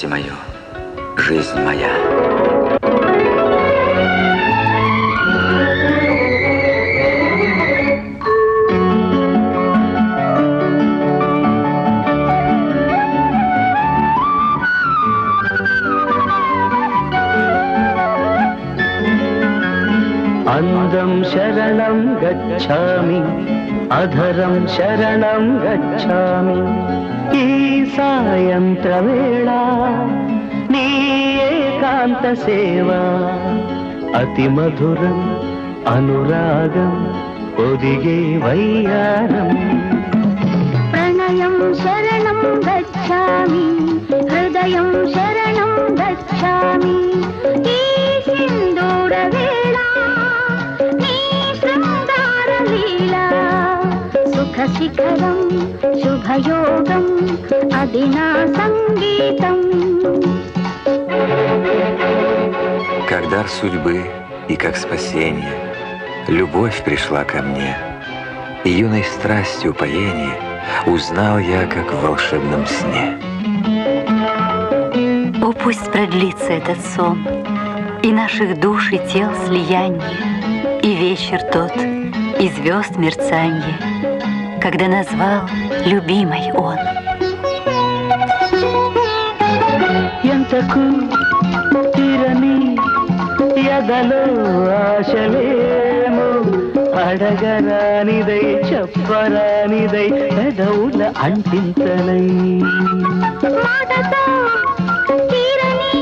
счастье мое, жизнь моя. అందం శరణం గచ్ఛామి, అధరం శరణం గచ్ఛామి. ఈ సాయంత్ర వేళ నీ ఏకాంత సేవ, అతి మధురం అనురాగం ఒదిగే వయ్యారం. ప్రణయం శరణం గచ్ఛామి, హృదయం శరణం గచ్ఛామి. ఈ సింధూర వేళ నీ శృంగార లీల, సుఖ శిఖరం శుభయోగం అది నా సంగీతం. Как дар судьбы и как спасение, любовь пришла ко мне, и юной страстью упоения узнал я, как в волшебном сне. О, пусть продлится этот сон, и наших душ и тел слияние, и вечер тот, и звезд мерцанье, когда назвал любимой он. ఎంతకు తీరని ఎదలో ఆశలేమో, అడగరానిదై చెప్పరానిదై పెదవుల అంటింతలై. మాటతో తీరని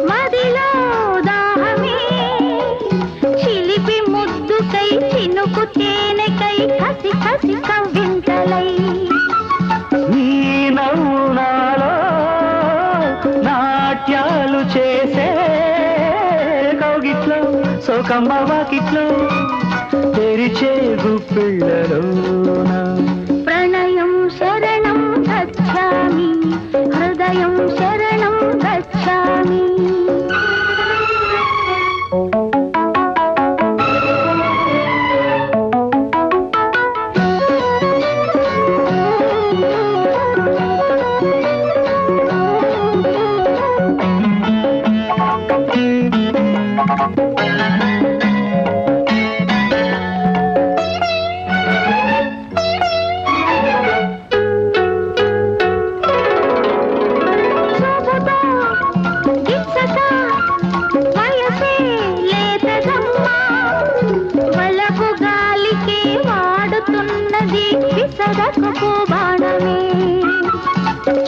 మదిలో దాహమే, చిలిపి ముద్దుకై చినుకు తేనెకై కసి కసి కవ్వింతలై. నీ నవ్వునాలో నాట్యాలు చేసే కౌగిట్లో, సోకమ్మ వాకిట్లో తెరిచే గుప్పిళ్ళలోన. ప్రణయం శరణం గచ్ఛామి, హృదయం శరణం గచ్ఛామి.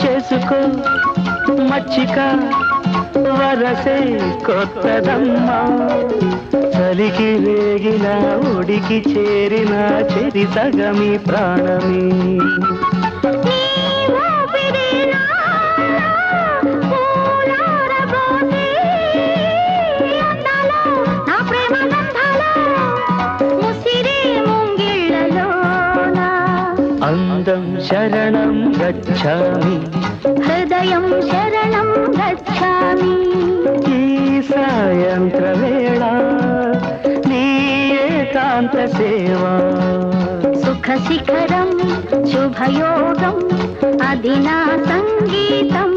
చేసుకో మచ్చిక వరసే కొత్తదమ్మా, చలికి రేగిన ఒడికి చేరిన చెరి సగమి ప్రాణమే. అందం శరణం గచ్ఛామి, హృదయం శరణం గచ్ఛామి. ఈ సాయంత్ర వేళ నీ ఏకాంత సేవ, సుఖ శిఖరం శుభయోగం అది నా సంగీతం.